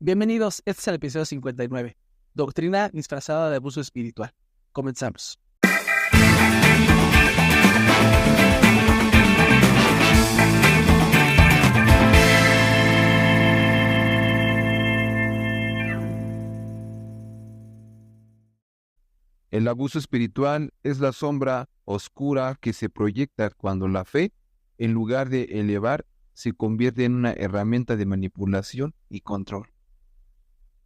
Bienvenidos, este es el episodio 59, Doctrina disfrazada de abuso espiritual. Comenzamos. El abuso espiritual es la sombra oscura que se proyecta cuando la fe, en lugar de elevar, se convierte en una herramienta de manipulación y control.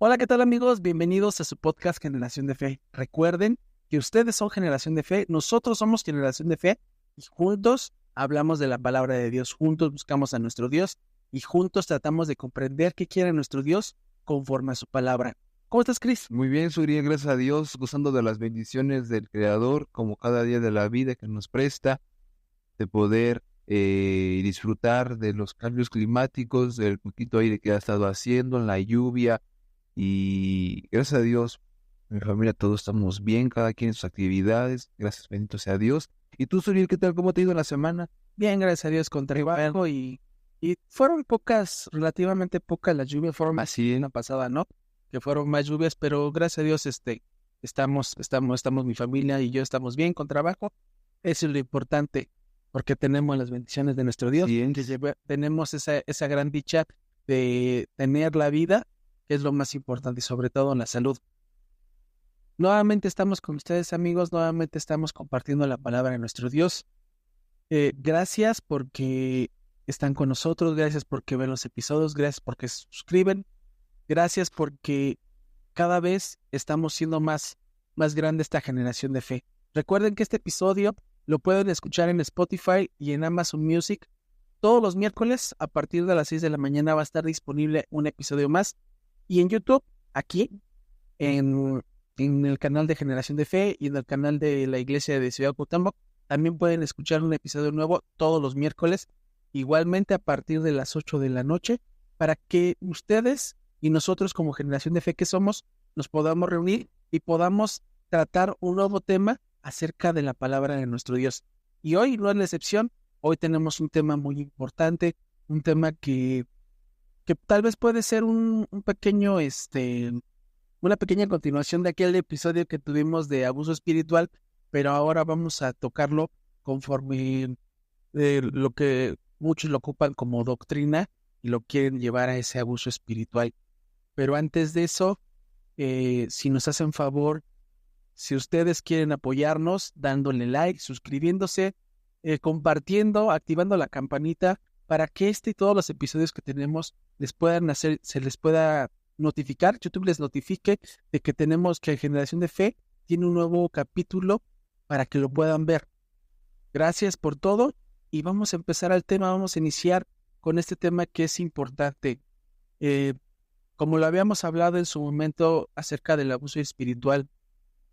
Hola, ¿qué tal amigos? Bienvenidos a su podcast Generación de Fe. Recuerden que ustedes son Generación de Fe, nosotros somos Generación de Fe y juntos hablamos de la palabra de Dios, juntos buscamos a nuestro Dios y juntos tratamos de comprender qué quiere nuestro Dios conforme a su palabra. ¿Cómo estás, Chris? Muy bien, Suriel, gracias a Dios, gozando de las bendiciones del Creador, como cada día de la vida que nos presta, de poder disfrutar de los cambios climáticos, del poquito aire que ha estado haciendo, la lluvia, y gracias a Dios, mi familia, todos estamos bien, cada quien en sus actividades, gracias, bendito sea Dios. ¿Y tú, Suriel, qué tal? ¿Cómo te ha ido en la semana? Bien, gracias a Dios, con trabajo y fueron relativamente pocas las lluvias, fueron así en la pasada, ¿no? Que fueron más lluvias, pero gracias a Dios, estamos mi familia y yo estamos bien con trabajo. Eso es lo importante, porque tenemos las bendiciones de nuestro Dios, Bien. tenemos esa gran dicha de tener la vida, que es lo más importante, y sobre todo en la salud. Nuevamente estamos con ustedes, amigos, nuevamente estamos compartiendo la palabra de nuestro Dios. Gracias porque están con nosotros, gracias porque ven los episodios, gracias porque se suscriben, gracias porque cada vez estamos siendo más grande esta generación de fe. Recuerden que este episodio lo pueden escuchar en Spotify y en Amazon Music. Todos los miércoles a partir de las 6 de la mañana va a estar disponible un episodio más. Y en YouTube, aquí, en el canal de Generación de Fe y en el canal de la Iglesia de Ciudad Cuauhtémoc, también pueden escuchar un episodio nuevo todos los miércoles, igualmente a partir de las 8 de la noche, para que ustedes y nosotros como Generación de Fe que somos, nos podamos reunir y podamos tratar un nuevo tema acerca de la palabra de nuestro Dios. Y hoy no es la excepción, hoy tenemos un tema muy importante, un tema que tal vez puede ser un pequeño, una pequeña continuación de aquel episodio que tuvimos de abuso espiritual, pero ahora vamos a tocarlo conforme lo que muchos lo ocupan como doctrina y lo quieren llevar a ese abuso espiritual. Pero antes de eso, si nos hacen favor, si ustedes quieren apoyarnos, dándole like, suscribiéndose, compartiendo, activando la campanita para que y todos los episodios que tenemos se les pueda notificar, YouTube les notifique de que Generación de Fe tiene un nuevo capítulo para que lo puedan ver. Gracias por todo y vamos a empezar al tema, vamos a iniciar con este tema que es importante. Como lo habíamos hablado en su momento acerca del abuso espiritual,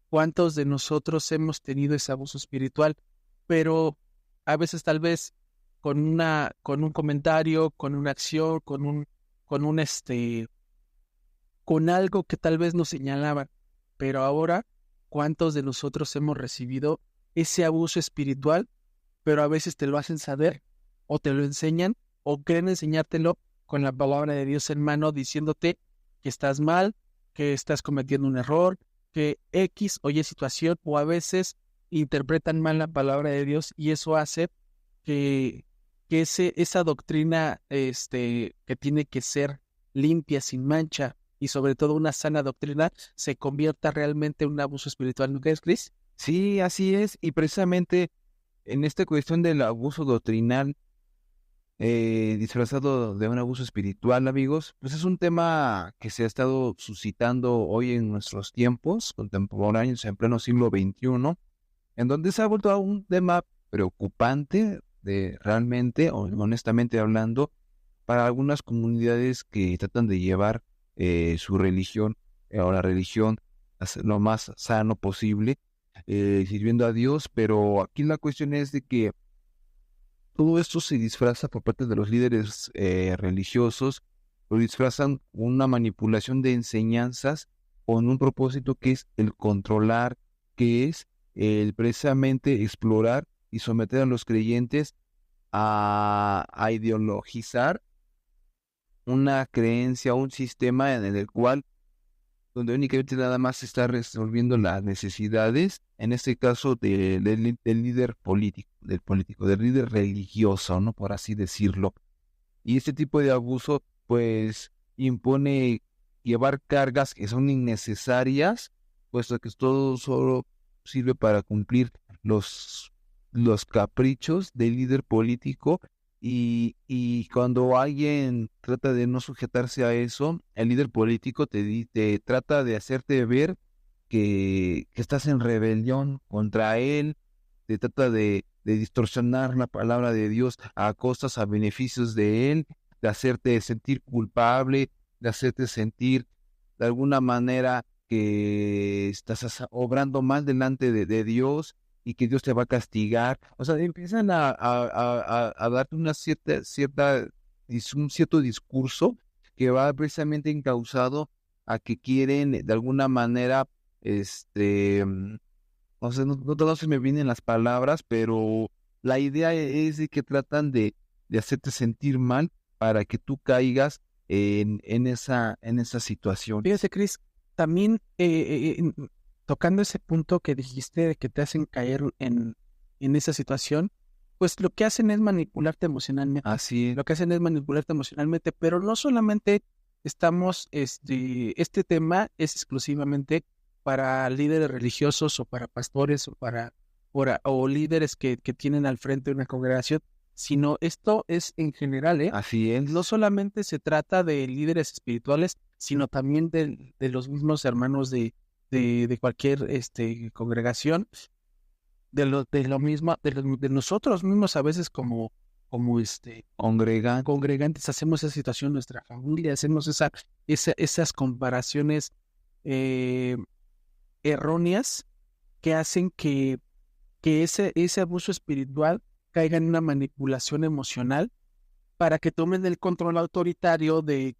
¿cuántos de nosotros hemos tenido ese abuso espiritual? Pero a veces tal vez con un comentario, con una acción, con algo que tal vez nos señalaban. Pero ahora, ¿cuántos de nosotros hemos recibido ese abuso espiritual? Pero a veces te lo hacen saber, o te lo enseñan, o quieren enseñártelo con la palabra de Dios en mano, diciéndote que estás mal, que estás cometiendo un error, que X o Y situación, o a veces interpretan mal la palabra de Dios y eso hace que esa doctrina que tiene que ser limpia, sin mancha, y sobre todo una sana doctrina, se convierta realmente en un abuso espiritual. ¿No crees, Chris? Sí, así es, y precisamente en esta cuestión del abuso doctrinal, disfrazado de un abuso espiritual, amigos, pues es un tema que se ha estado suscitando hoy en nuestros tiempos contemporáneos, en pleno siglo XXI, en donde se ha vuelto a un tema preocupante de realmente, honestamente hablando, para algunas comunidades que tratan de llevar su religión o la religión a ser lo más sano posible, sirviendo a Dios, pero aquí la cuestión es de que todo esto se disfraza por parte de los líderes religiosos, lo disfrazan con una manipulación de enseñanzas con un propósito que es el controlar, que es el precisamente explorar y someter a los creyentes a ideologizar una creencia, un sistema en el cual donde únicamente nada más se está resolviendo las necesidades, en este caso del líder político, del líder religioso, ¿no? Por así decirlo. Y este tipo de abuso, pues, impone llevar cargas que son innecesarias, puesto que todo solo sirve para cumplir los caprichos del líder político. Y cuando alguien trata de no sujetarse a eso, el líder político te trata de hacerte ver que estás en rebelión contra él, te trata de distorsionar la palabra de Dios a costas, a beneficios de él, de hacerte sentir culpable, de hacerte sentir de alguna manera que estás obrando mal delante de Dios y que Dios te va a castigar. O sea, empiezan a darte una un cierto discurso que va precisamente encauzado a que quieren de alguna manera, no sé, no se me vienen las palabras, pero la idea es de que tratan de hacerte sentir mal para que tú caigas en esa situación. Fíjate, Cris, también tocando ese punto que dijiste de que te hacen caer en esa situación, pues lo que hacen es manipularte emocionalmente. Así es. Lo que hacen es manipularte emocionalmente, pero no solamente estamos, este tema es exclusivamente para líderes religiosos o para pastores o líderes que tienen al frente una congregación, sino esto es en general, ¿eh? Así es. No solamente se trata de líderes espirituales, sino también de los mismos hermanos de cualquier congregación, de nosotros mismos a veces como congregantes hacemos esa situación en nuestra familia, hacemos esas comparaciones erróneas que hacen que ese abuso espiritual caiga en una manipulación emocional para que tomen el control autoritario de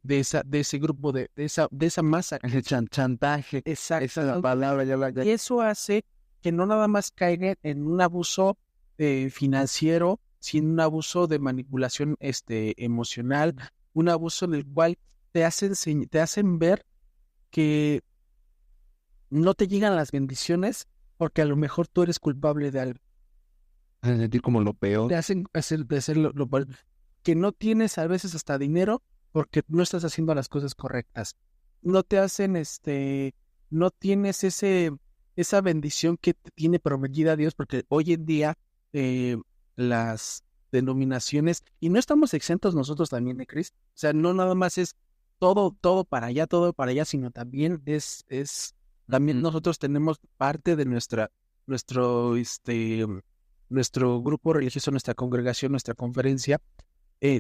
ese grupo, de esa masa. Ese chantaje. Exacto. Esa es la palabra. Y eso hace que no nada más caigan en un abuso financiero, sino un abuso de manipulación emocional, un abuso en el cual te hacen ver que no te llegan las bendiciones porque a lo mejor tú eres culpable de algo. Te hacen sentir como lo peor. Te hacen hacer lo que no tienes a veces hasta dinero porque no estás haciendo las cosas correctas. No te hacen, no tienes esa bendición que te tiene prometida Dios, porque hoy en día las denominaciones, y no estamos exentos nosotros también de Cristo, o sea, no nada más es todo para allá, sino también también nosotros tenemos parte de nuestro grupo religioso, nuestra congregación, nuestra conferencia,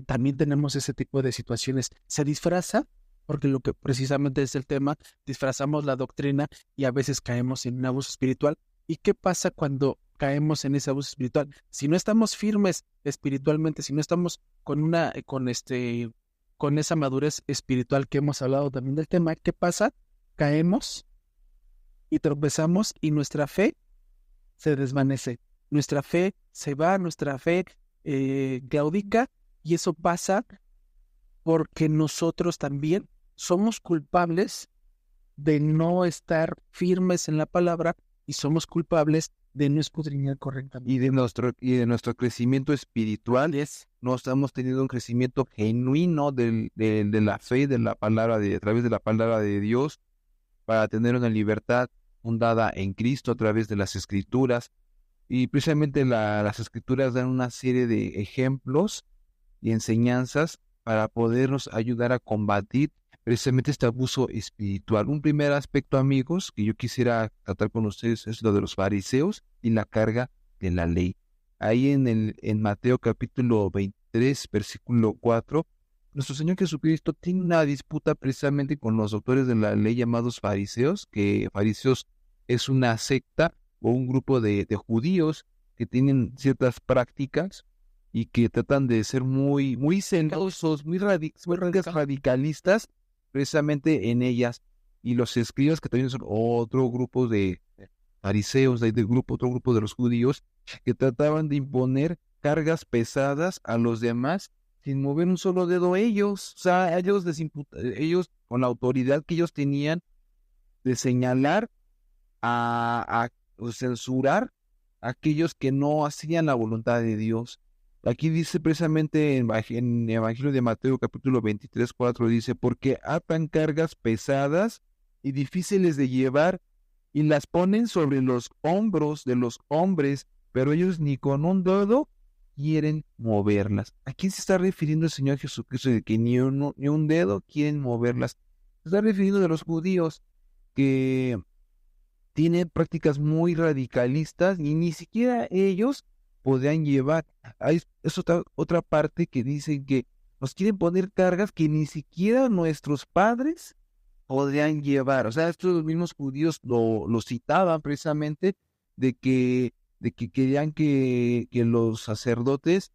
también tenemos ese tipo de situaciones. Se disfraza, porque lo que precisamente es el tema, disfrazamos la doctrina y a veces caemos en un abuso espiritual. ¿Y qué pasa cuando caemos en ese abuso espiritual? Si no estamos firmes espiritualmente, si no estamos con esa madurez espiritual que hemos hablado también del tema, ¿qué pasa? Caemos y tropezamos y nuestra fe se desvanece. Nuestra fe se va, nuestra fe claudica, y eso pasa porque nosotros también somos culpables de no estar firmes en la palabra y somos culpables de no escudriñar correctamente. Y de nuestro crecimiento espiritual, no estamos teniendo un crecimiento genuino de la fe, de la palabra, a través de la palabra de Dios, para tener una libertad fundada en Cristo a través de las Escrituras. Y precisamente las Escrituras dan una serie de ejemplos y enseñanzas para podernos ayudar a combatir precisamente este abuso espiritual. Un primer aspecto, amigos, que yo quisiera tratar con ustedes es lo de los fariseos y la carga de la ley. Ahí en Mateo capítulo 23, versículo 4, nuestro Señor Jesucristo tiene una disputa precisamente con los doctores de la ley llamados fariseos, que fariseos es una secta o un grupo de judíos que tienen ciertas prácticas y que tratan de ser muy celosos, muy radicalistas precisamente en ellas. Y los escribas, que también son otro grupo de fariseos, otro grupo de los judíos, que trataban de imponer cargas pesadas a los demás sin mover un solo dedo ellos. O sea, ellos con la autoridad que ellos tenían de señalar o censurar a aquellos que no hacían la voluntad de Dios. Aquí dice precisamente en Evangelio de Mateo capítulo 23:4, dice, porque atan cargas pesadas y difíciles de llevar y las ponen sobre los hombros de los hombres, pero ellos ni con un dedo quieren moverlas. ¿A quién se está refiriendo el Señor Jesucristo de que ni un dedo quieren moverlas? Se está refiriendo de los judíos que tienen prácticas muy radicalistas y ni siquiera ellos podrían llevar. Es otra parte que dicen que nos quieren poner cargas que ni siquiera nuestros padres podrían llevar. O sea, estos mismos judíos lo citaban precisamente de que querían que los sacerdotes,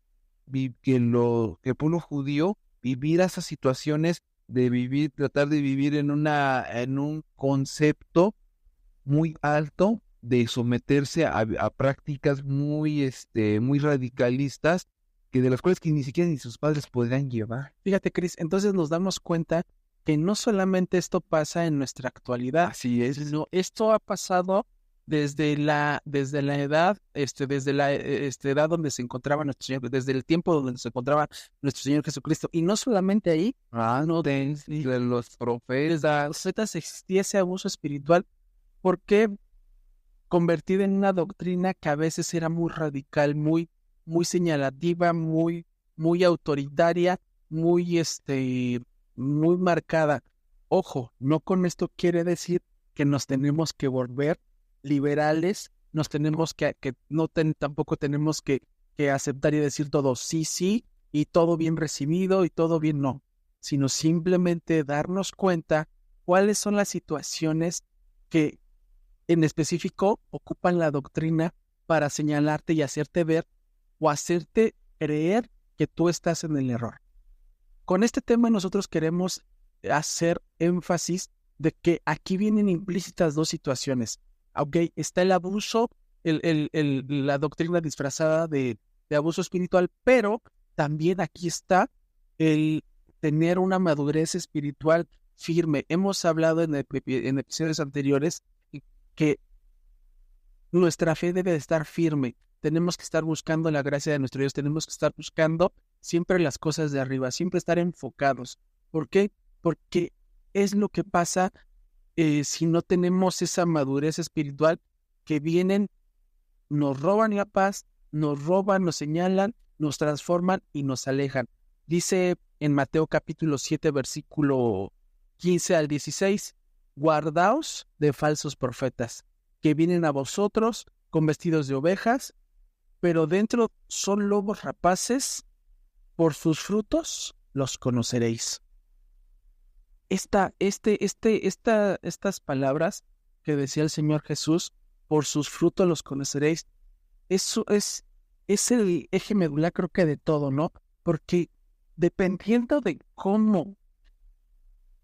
que el pueblo judío viviera esas situaciones de tratar de vivir en un concepto muy alto, de someterse a prácticas muy radicalistas, que de las cuales que ni siquiera ni sus padres podrían llevar. Fíjate, Cris, entonces nos damos cuenta que no solamente esto pasa en nuestra actualidad, Así es. sino esto ha pasado desde la edad, desde la edad donde se encontraba nuestro Señor, desde el tiempo donde se encontraba nuestro Señor Jesucristo. Y no solamente ahí, Antes de los profetas existía ese abuso espiritual, porque convertida en una doctrina que a veces era muy radical, muy señalativa, muy autoritaria, muy marcada. Ojo, no con esto quiere decir que nos tenemos que volver liberales, nos tenemos tampoco tenemos que aceptar y decir todo sí, sí, y todo bien recibido y todo bien no, sino simplemente darnos cuenta cuáles son las situaciones que en específico ocupan la doctrina para señalarte y hacerte ver o hacerte creer que tú estás en el error. Con este tema nosotros queremos hacer énfasis de que aquí vienen implícitas dos situaciones. Ok, está el abuso, la doctrina disfrazada de abuso espiritual, pero también aquí está el tener una madurez espiritual firme. Hemos hablado en episodios anteriores que nuestra fe debe de estar firme. Tenemos que estar buscando la gracia de nuestro Dios. Tenemos que estar buscando siempre las cosas de arriba, siempre estar enfocados. ¿Por qué? Porque es lo que pasa si no tenemos esa madurez espiritual, que vienen, nos roban la paz, nos roban, nos señalan, nos transforman y nos alejan. Dice en Mateo capítulo 7, versículo 15 al 16, guardaos de falsos profetas, que vienen a vosotros con vestidos de ovejas, pero dentro son lobos rapaces. Por sus frutos los conoceréis. Estas palabras que decía el Señor Jesús, por sus frutos los conoceréis, eso es el eje medular, creo que de todo, ¿no? Porque dependiendo de cómo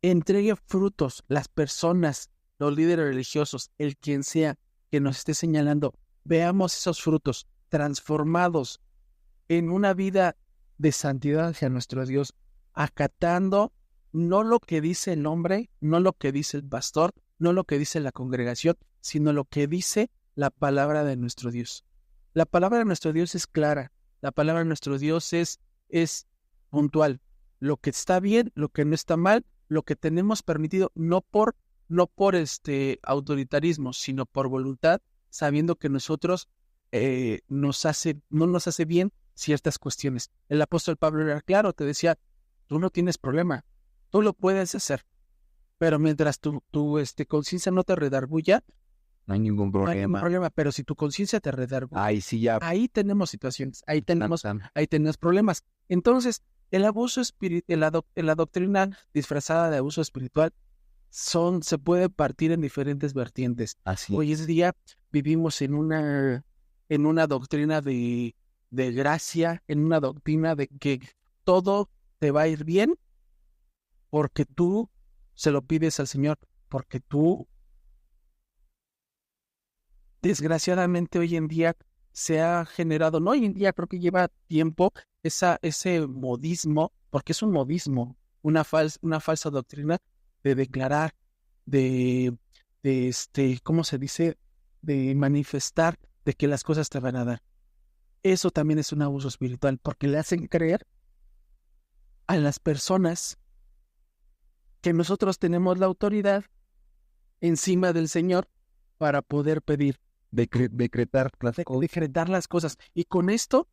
entregue frutos las personas, los líderes religiosos, el quien sea que nos esté señalando, veamos esos frutos transformados en una vida de santidad hacia nuestro Dios, acatando no lo que dice el hombre, no lo que dice el pastor, no lo que dice la congregación, sino lo que dice la palabra de nuestro Dios. La palabra de nuestro Dios es clara, la palabra de nuestro Dios es puntual. Lo que está bien, lo que no está mal, lo que tenemos permitido, no por autoritarismo, sino por voluntad, sabiendo que nosotros no nos hace bien ciertas cuestiones. El apóstol Pablo era claro, te decía, tú no tienes problema, tú lo puedes hacer, pero mientras tu conciencia no te redarguya, no hay ningún problema. No hay ningún problema, pero si tu conciencia te redarguya, ahí sí ya. Ahí tenemos situaciones, ahí tenemos problemas. Entonces, el abuso espiritual, la doctrina disfrazada de abuso espiritual se puede partir en diferentes vertientes. Así. Hoy en día vivimos en una doctrina de gracia, en una doctrina de que todo te va a ir bien porque tú se lo pides al Señor, porque tú, desgraciadamente hoy en día se ha generado, no hoy en día, creo que lleva tiempo, ese modismo, porque es un modismo, una falsa doctrina de declarar, de, ¿cómo se dice? De manifestar de que las cosas te van a dar. Eso también es un abuso espiritual, porque le hacen creer a las personas que nosotros tenemos la autoridad encima del Señor para poder pedir, decretar las cosas. decretar las cosas. Y con esto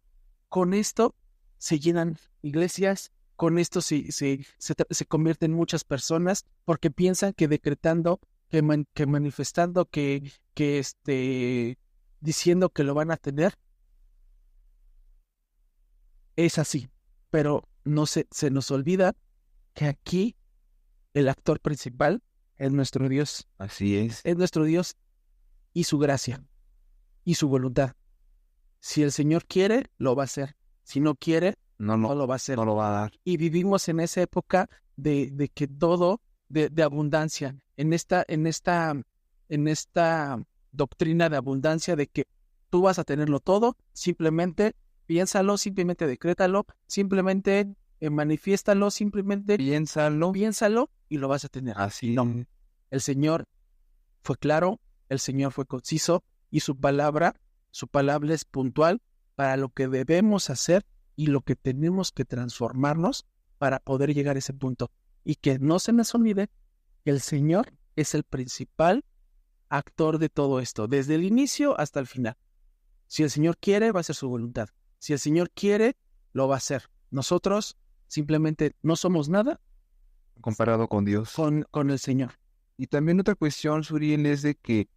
se llenan iglesias, con esto se convierten muchas personas, porque piensan que decretando, que manifestando, que diciendo que lo van a tener, es así. Pero no se nos olvida que aquí el actor principal es nuestro Dios. Así es. Es nuestro Dios y su gracia y su voluntad. Si el Señor quiere, lo va a hacer. Si no quiere, no lo va a hacer. No lo va a dar. Y vivimos en esa época de que todo, de abundancia, en esta doctrina de abundancia, de que tú vas a tenerlo todo, simplemente piénsalo, simplemente decrétalo, simplemente manifiéstalo, simplemente piénsalo y lo vas a tener. Así. No. El Señor fue claro, el Señor fue conciso y su palabra es puntual para lo que debemos hacer y lo que tenemos que transformarnos para poder llegar a ese punto. Y que no se nos olvide que el Señor es el principal actor de todo esto, desde el inicio hasta el final. Si el Señor quiere, va a ser su voluntad. Si el Señor quiere, lo va a hacer. Nosotros simplemente no somos nada comparado con Dios. Con el Señor. Y también otra cuestión, Suriel, es de que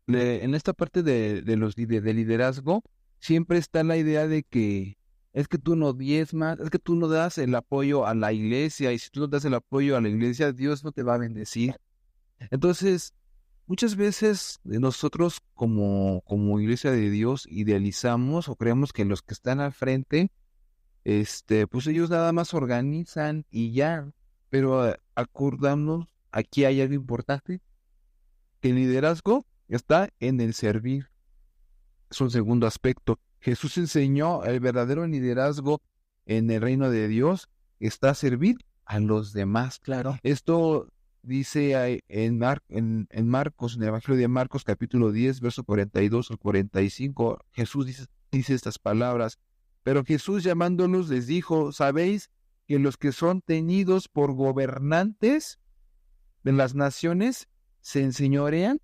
en esta parte de liderazgo, siempre está la idea de que es que tú no diezmas, es que tú no das el apoyo a la iglesia, y si tú no das el apoyo a la iglesia, Dios no te va a bendecir. Entonces, muchas veces nosotros como iglesia de Dios idealizamos o creemos que los que están al frente, pues ellos nada más organizan y ya. Pero acordamos, aquí hay algo importante, que el liderazgo está en el servir. Es un segundo aspecto. Jesús enseñó el verdadero liderazgo en el reino de Dios, está a servir a los demás. Claro. Esto dice en Marcos, en el Evangelio de Marcos, capítulo 10, verso 42 al 45, Jesús dice estas palabras. Pero Jesús llamándolos les dijo, ¿sabéis que los que son tenidos por gobernantes de las naciones se enseñorean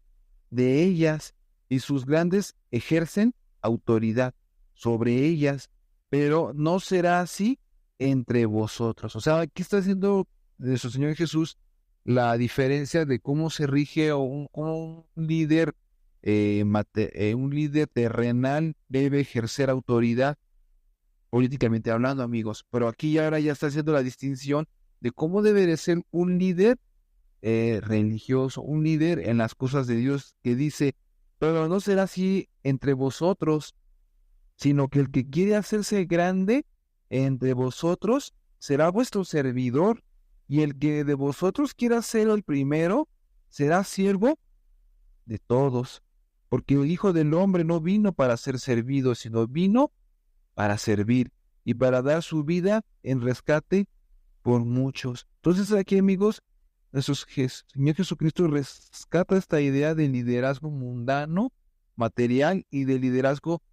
de ellas y sus grandes ejercen autoridad sobre ellas? Pero no será así entre vosotros. O sea, aquí está haciendo nuestro Señor Jesús la diferencia de cómo se rige un líder, un líder terrenal debe ejercer autoridad, políticamente hablando, amigos. Pero aquí ahora ya está haciendo la distinción de cómo debe de ser un líder religioso, un líder en las cosas de Dios, que dice, pero no será así entre vosotros, sino que el que quiere hacerse grande entre vosotros será vuestro servidor, y el que de vosotros quiera ser el primero será siervo de todos, porque el Hijo del Hombre no vino para ser servido, sino vino para servir y para dar su vida en rescate por muchos. Entonces aquí, amigos, nuestro Señor Jesucristo rescata esta idea de liderazgo mundano, material, y de liderazgo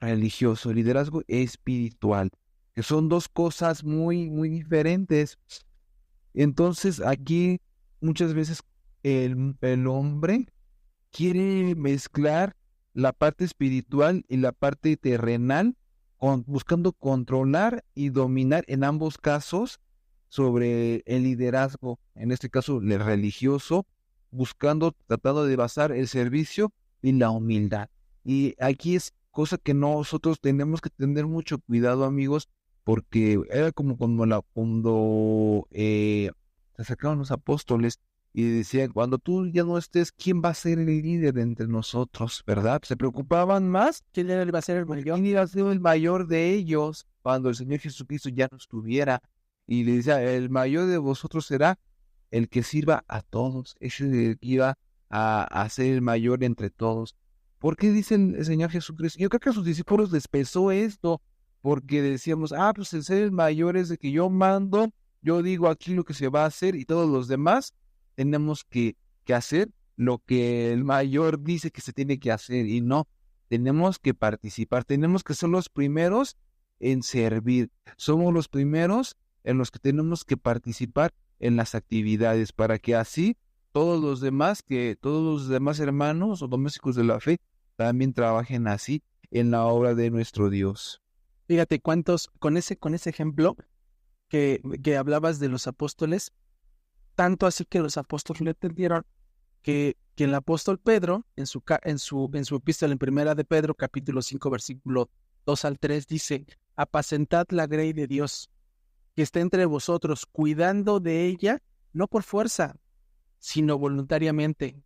religioso, liderazgo espiritual, que son dos cosas muy, muy diferentes. Entonces aquí muchas veces el hombre quiere mezclar la parte espiritual y la parte terrenal, buscando controlar y dominar en ambos casos sobre el liderazgo, en este caso el religioso, tratando de basar el servicio y la humildad. Y aquí es cosa que nosotros tenemos que tener mucho cuidado, amigos, porque era como cuando se acercaron los apóstoles y decían, cuando tú ya no estés, ¿quién va a ser el líder entre nosotros? ¿Verdad? Se preocupaban más. ¿Quién iba a ser el mayor? ¿Quién iba a ser el mayor de ellos cuando el Señor Jesucristo ya no estuviera? Y le decía, el mayor de vosotros será el que sirva a todos. Ese es el que iba a ser el mayor entre todos. ¿Por qué dicen el Señor Jesucristo? Yo creo que a sus discípulos les pesó esto, porque decíamos, pues el ser el mayor es de que yo mando, yo digo aquí lo que se va a hacer y todos los demás tenemos que hacer lo que el mayor dice que se tiene que hacer, y no, tenemos que participar, tenemos que ser los primeros en servir, somos los primeros en los que tenemos que participar en las actividades, para que así todos los demás hermanos o domésticos de la fe también trabajen así en la obra de nuestro Dios. Fíjate cuántos, con ese ejemplo que hablabas de los apóstoles, tanto así que los apóstoles le entendieron que el apóstol Pedro, en su epístola en primera de Pedro, capítulo 5, versículo 2 al 3, dice: apacentad la grey de Dios, que está entre vosotros, cuidando de ella, no por fuerza, sino voluntariamente,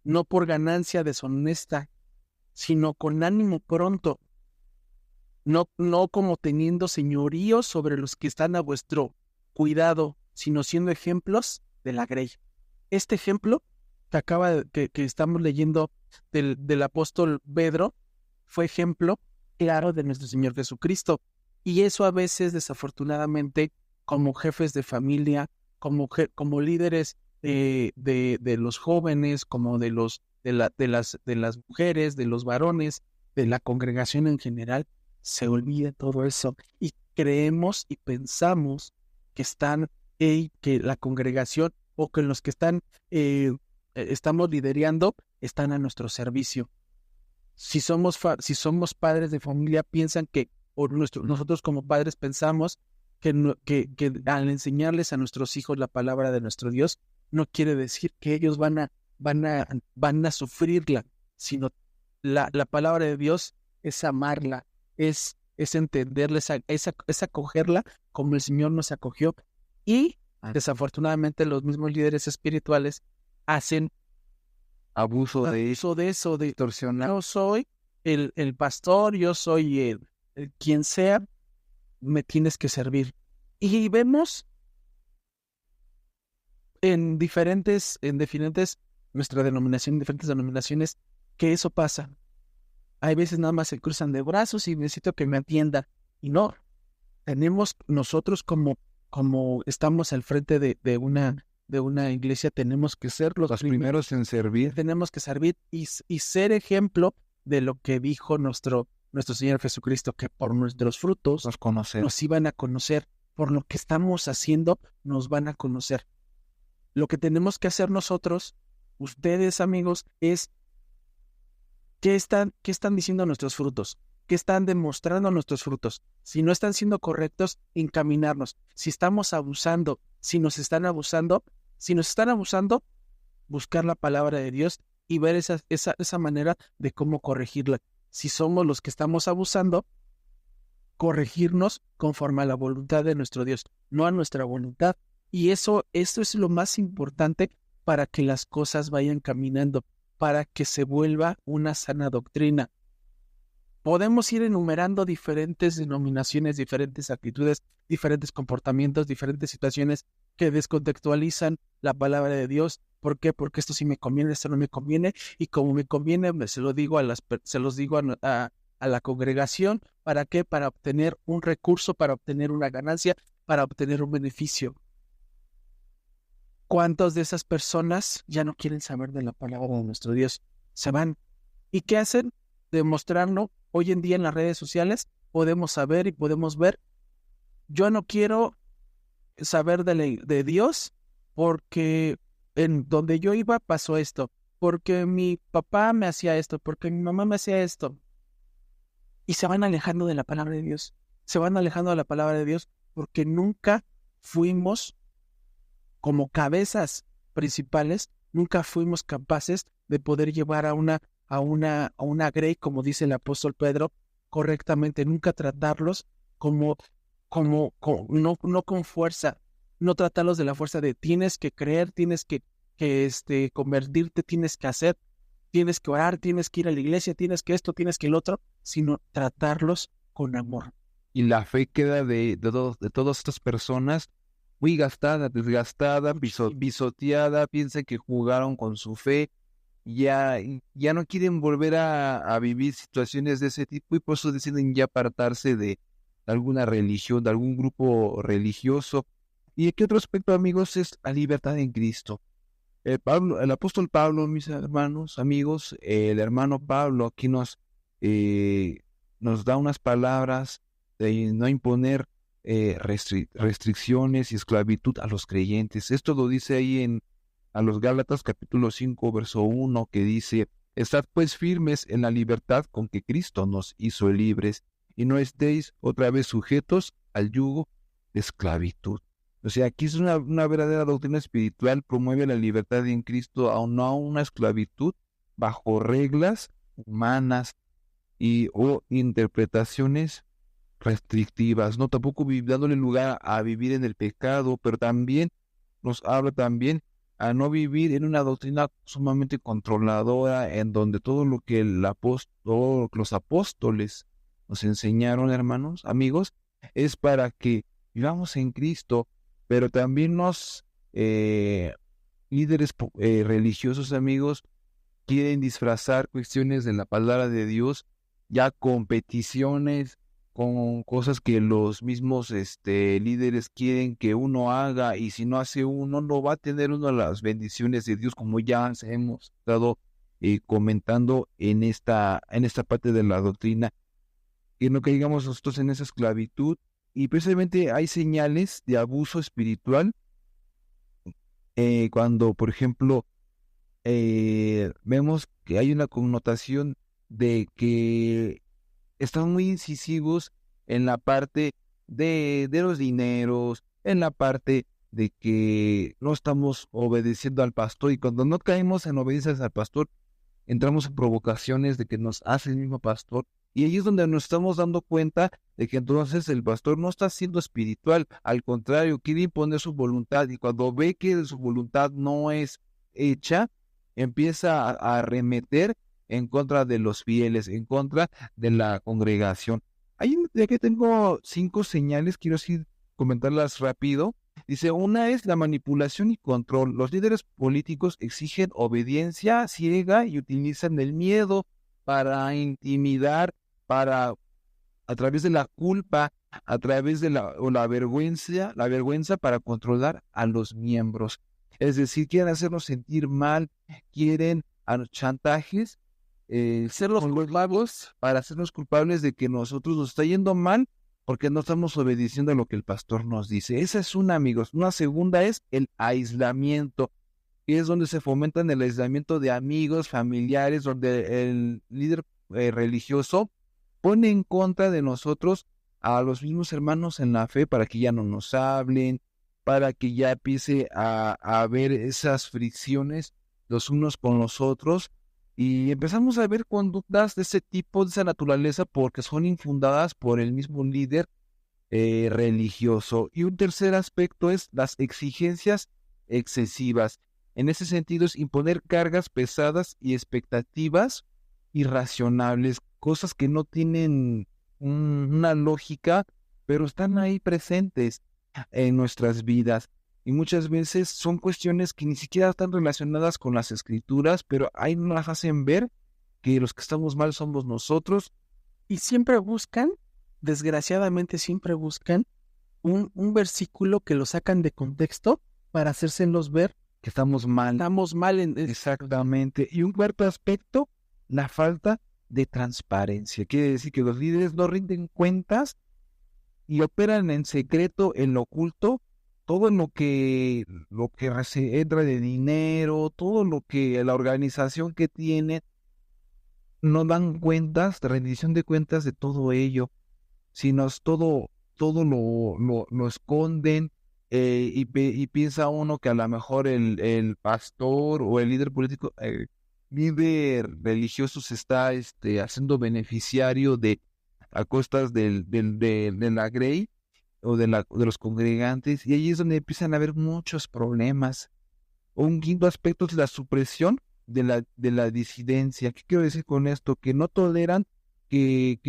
no por ganancia deshonesta, sino con ánimo pronto, no como teniendo señorío sobre los que están a vuestro cuidado, sino siendo ejemplos de la grey. Este ejemplo que estamos leyendo del apóstol Pedro fue ejemplo claro de nuestro Señor Jesucristo. Y eso a veces, desafortunadamente, como jefes de familia, como líderes de los jóvenes, como de las mujeres, de los varones, de la congregación en general, se olvida todo eso y creemos y pensamos que que la congregación o que los que estamos liderando están a nuestro servicio. Si somos padres de familia, piensan que, nosotros como padres pensamos que al enseñarles a nuestros hijos la palabra de nuestro Dios, no quiere decir que ellos van a sufrirla, sino la palabra de Dios es amarla, es entenderla, es acogerla como el Señor nos acogió. Y desafortunadamente los mismos líderes espirituales hacen abuso de eso, de distorsionar. Yo soy el pastor, yo soy el quien sea, me tienes que servir. Y vemos en diferentes nuestra denominación, en diferentes denominaciones, que eso pasa. Hay veces nada más se cruzan de brazos y necesito que me atiendan. Y no, tenemos nosotros como estamos al frente de una iglesia, tenemos que ser los primeros en servir. Tenemos que servir y ser ejemplo de lo que dijo nuestro Señor Jesucristo, que por nuestros frutos nos iban a conocer, por lo que estamos haciendo nos van a conocer. Lo que tenemos que hacer nosotros, ustedes amigos, es ¿qué están diciendo nuestros frutos? ¿Qué están demostrando nuestros frutos? Si no están siendo correctos, encaminarnos. Si estamos abusando, si nos están abusando, buscar la palabra de Dios y ver esa manera de cómo corregirla. Si somos los que estamos abusando, corregirnos conforme a la voluntad de nuestro Dios, no a nuestra voluntad. Y esto es lo más importante para que las cosas vayan caminando, para que se vuelva una sana doctrina. Podemos ir enumerando diferentes denominaciones, diferentes actitudes, diferentes comportamientos, diferentes situaciones que descontextualizan la palabra de Dios. ¿Por qué? Porque esto sí me conviene, esto no me conviene, y como me conviene, se los digo a la congregación. ¿Para qué? Para obtener un recurso, para obtener una ganancia, para obtener un beneficio. ¿Cuántas de esas personas ya no quieren saber de la palabra de nuestro Dios? Se van. ¿Y qué hacen? Demostrarlo. Hoy en día en las redes sociales podemos saber y podemos ver. Yo no quiero saber de Dios porque en donde yo iba pasó esto, porque mi papá me hacía esto, porque mi mamá me hacía esto. Y se van alejando de la palabra de Dios. Se van alejando de la palabra de Dios porque nunca fuimos como cabezas principales, nunca fuimos capaces de poder llevar a una grey, como dice el apóstol Pedro, correctamente, nunca tratarlos no con fuerza, no tratarlos de la fuerza de tienes que creer, tienes que convertirte, tienes que hacer, tienes que orar, tienes que ir a la iglesia, tienes que esto, tienes que el otro, sino tratarlos con amor. Y la fe queda de todas estas personas muy gastada, desgastada, pisoteada, piensan que jugaron con su fe, ya no quieren volver a vivir situaciones de ese tipo y por eso deciden ya apartarse de alguna religión, de algún grupo religioso. ¿Y qué otro aspecto, amigos? Es la libertad en Cristo. El apóstol Pablo, mis hermanos, amigos, el hermano Pablo aquí nos da unas palabras de no imponer restricciones y esclavitud a los creyentes. Esto lo dice ahí a los Gálatas capítulo 5, verso 1, que dice: Estad pues firmes en la libertad con que Cristo nos hizo libres, y no estéis otra vez sujetos al yugo de esclavitud. O sea, aquí es una verdadera doctrina espiritual, promueve la libertad en Cristo, aun no a una esclavitud bajo reglas humanas o interpretaciones restrictivas, no tampoco dándole lugar a vivir en el pecado, pero también nos habla también a no vivir en una doctrina sumamente controladora, en donde todo lo que todo lo que los apóstoles nos enseñaron, hermanos, amigos, es para que vivamos en Cristo, pero también líderes religiosos, amigos, quieren disfrazar cuestiones de la palabra de Dios ya con peticiones, con cosas que los mismos líderes quieren que uno haga, y si no hace uno, no va a tener uno las bendiciones de Dios, como ya hemos estado comentando en esta parte de la doctrina, que no caigamos nosotros en esa esclavitud. Y precisamente hay señales de abuso espiritual cuando, por ejemplo, vemos que hay una connotación de que están muy incisivos en la parte de los dineros, en la parte de que no estamos obedeciendo al pastor, y cuando no caemos en obediencia al pastor, entramos en provocaciones de que nos hace el mismo pastor, y ahí es donde nos estamos dando cuenta de que entonces el pastor no está siendo espiritual, al contrario, quiere imponer su voluntad, y cuando ve que su voluntad no es hecha, empieza a arremeter en contra de los fieles, en contra de la congregación. Ya que tengo 5 señales, quiero así comentarlas rápido. Dice, una es la manipulación y control. Los líderes políticos exigen obediencia ciega y utilizan el miedo para intimidar, a través de la culpa, a través de la vergüenza para controlar a los miembros. Es decir, quieren hacernos sentir mal, quieren chantajes, serlos culpables, para hacernos culpables de que nosotros nos está yendo mal porque no estamos obedeciendo a lo que el pastor nos dice. Esa es una, amigos. Una segunda es el aislamiento, que es donde se fomentan el aislamiento de amigos, familiares, donde el líder religioso pone en contra de nosotros a los mismos hermanos en la fe para que ya no nos hablen, para que ya empiece a haber esas fricciones los unos con los otros, y empezamos a ver conductas de ese tipo, de esa naturaleza, porque son infundadas por el mismo líder religioso. Y un tercer aspecto es las exigencias excesivas. En ese sentido es imponer cargas pesadas y expectativas irracionables, cosas que no tienen una lógica, pero están ahí presentes en nuestras vidas. Y muchas veces son cuestiones que ni siquiera están relacionadas con las escrituras, pero ahí nos hacen ver que los que estamos mal somos nosotros. Y siempre buscan, desgraciadamente siempre buscan un versículo que lo sacan de contexto para hacérselos ver que estamos mal. Estamos mal Exactamente. Y un cuarto aspecto, la falta de transparencia. Quiere decir que los líderes no rinden cuentas y operan en secreto, en lo oculto, todo lo que entra de dinero, todo lo que la organización que tiene, no dan cuentas, de rendición de cuentas de todo ello, sino todo lo esconden, y piensa uno que a lo mejor el pastor o el líder político, líder religioso, se está haciendo beneficiario a costas de la grey o de los congregantes, y ahí es donde empiezan a haber muchos problemas. Un quinto aspecto es la supresión de la disidencia. ¿Qué quiero decir con esto? Que no toleran que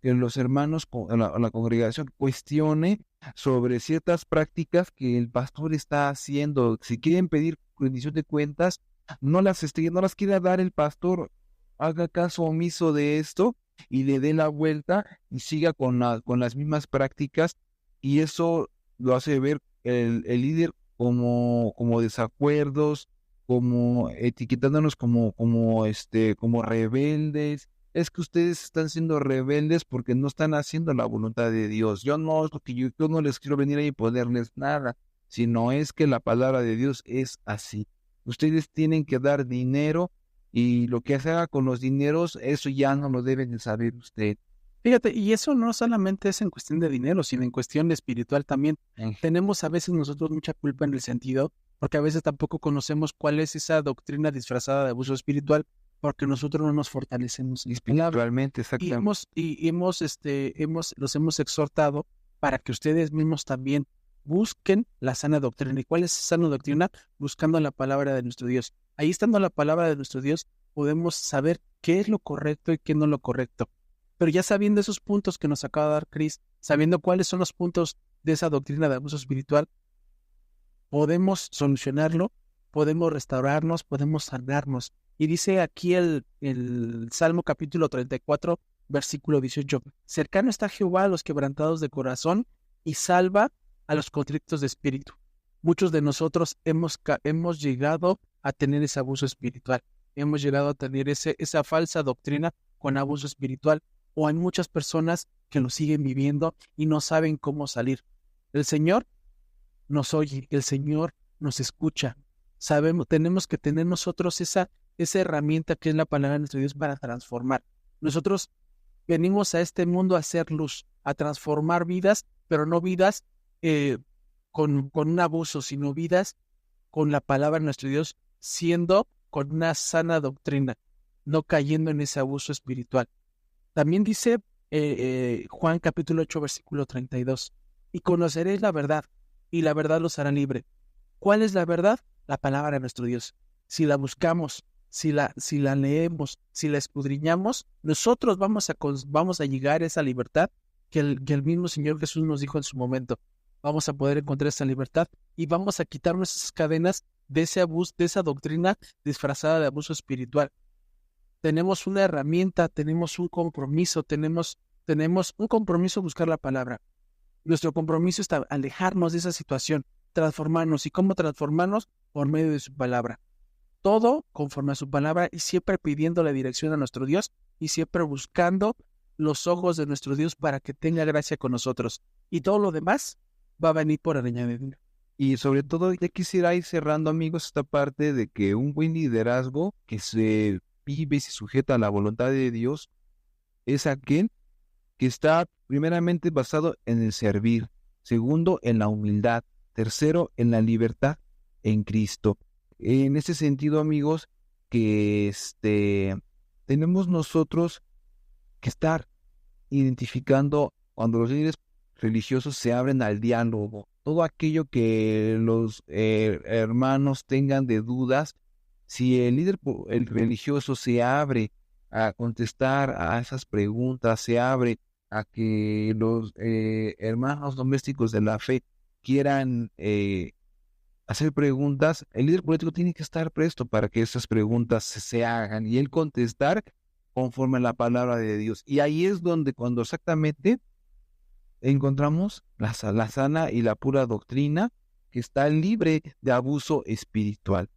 los hermanos, la congregación, cuestione sobre ciertas prácticas que el pastor está haciendo. Si quieren pedir rendición de cuentas, no las quiera dar el pastor, haga caso omiso de esto y le dé la vuelta y siga con las mismas prácticas, y eso lo hace ver el líder como desacuerdos, como etiquetándonos como rebeldes. Es que ustedes están siendo rebeldes porque no están haciendo la voluntad de Dios. Yo no les quiero venir a imponerles nada, sino es que la palabra de Dios es así. Ustedes tienen que dar dinero, y lo que se haga con los dineros, eso ya no lo deben de saber ustedes. Fíjate, y eso no solamente es en cuestión de dinero, sino en cuestión espiritual también. Tenemos a veces nosotros mucha culpa en el sentido, porque a veces tampoco conocemos cuál es esa doctrina disfrazada de abuso espiritual, porque nosotros no nos fortalecemos espiritualmente, exactamente. Los hemos exhortado para que ustedes mismos también busquen la sana doctrina. ¿Y cuál es esa sana doctrina? Buscando la palabra de nuestro Dios. Ahí estando la palabra de nuestro Dios, podemos saber qué es lo correcto y qué no lo correcto. Pero ya sabiendo esos puntos que nos acaba de dar Chris, sabiendo cuáles son los puntos de esa doctrina de abuso espiritual, podemos solucionarlo, podemos restaurarnos, podemos sanarnos. Y dice aquí el Salmo capítulo 34, versículo 18, cercano está Jehová a los quebrantados de corazón y salva a los contritos de espíritu. Muchos de nosotros hemos llegado a tener ese abuso espiritual, hemos llegado a tener esa falsa doctrina con abuso espiritual, o hay muchas personas que lo siguen viviendo y no saben cómo salir. El Señor nos oye, el Señor nos escucha. Tenemos que tener nosotros esa herramienta que es la palabra de nuestro Dios para transformar. Nosotros venimos a este mundo a hacer luz, a transformar vidas, pero no vidas con un abuso, sino vidas con la palabra de nuestro Dios, siendo con una sana doctrina, no cayendo en ese abuso espiritual. También dice Juan capítulo 8, versículo 32, y conoceréis la verdad, y la verdad los hará libre. ¿Cuál es la verdad? La palabra de nuestro Dios. Si la buscamos, si la leemos, si la escudriñamos, nosotros vamos a llegar a esa libertad que el mismo Señor Jesús nos dijo en su momento. Vamos a poder encontrar esa libertad y vamos a quitarnos esas cadenas de ese abuso, de esa doctrina disfrazada de abuso espiritual. Tenemos una herramienta, tenemos un compromiso, tenemos un compromiso buscar la palabra. Nuestro compromiso es alejarnos de esa situación, transformarnos. ¿Y cómo transformarnos? Por medio de su palabra. Todo conforme a su palabra y siempre pidiendo la dirección a nuestro Dios y siempre buscando los ojos de nuestro Dios para que tenga gracia con nosotros. Y todo lo demás va a venir por añadidura. Y sobre todo, ya quisiera ir cerrando, amigos, esta parte de que un buen liderazgo que se vive y se sujeta a la voluntad de Dios es aquel que está primeramente basado en el servir, segundo en la humildad, tercero en la libertad en Cristo. En ese sentido, amigos, que tenemos nosotros que estar identificando cuando los líderes religiosos se abren al diálogo, todo aquello que los hermanos tengan de dudas. Si el líder el religioso se abre a contestar a esas preguntas, se abre a que los hermanos domésticos de la fe quieran hacer preguntas, el líder político tiene que estar presto para que esas preguntas se hagan y él contestar conforme a la palabra de Dios. Y ahí es donde cuando exactamente encontramos la sana y la pura doctrina que está libre de abuso espiritual.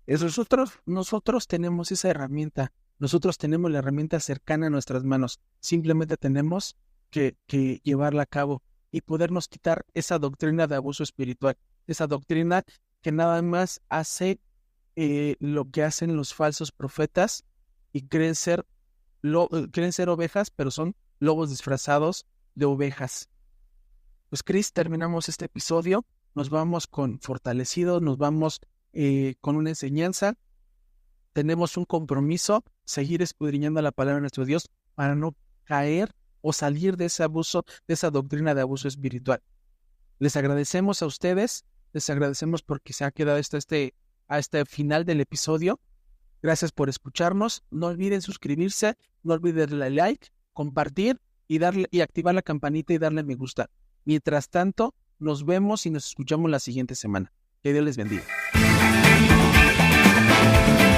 Nosotros tenemos esa herramienta, nosotros tenemos la herramienta cercana a nuestras manos, simplemente tenemos que llevarla a cabo y podernos quitar esa doctrina de abuso espiritual, esa doctrina que nada más hace lo que hacen los falsos profetas y creen ser ovejas, pero son lobos disfrazados de ovejas. Pues Chris, terminamos este episodio, nos vamos con fortalecidos, nos vamos con una enseñanza, tenemos un compromiso, seguir escudriñando la palabra de nuestro Dios para no caer o salir de ese abuso, de esa doctrina de abuso espiritual. Les agradecemos a ustedes, les agradecemos porque se ha quedado hasta este final del episodio. Gracias por escucharnos, no olviden suscribirse, no olviden darle like, compartir y activar la campanita y darle me gusta. Mientras tanto, nos vemos y nos escuchamos la siguiente semana. Que Dios les bendiga. Bye.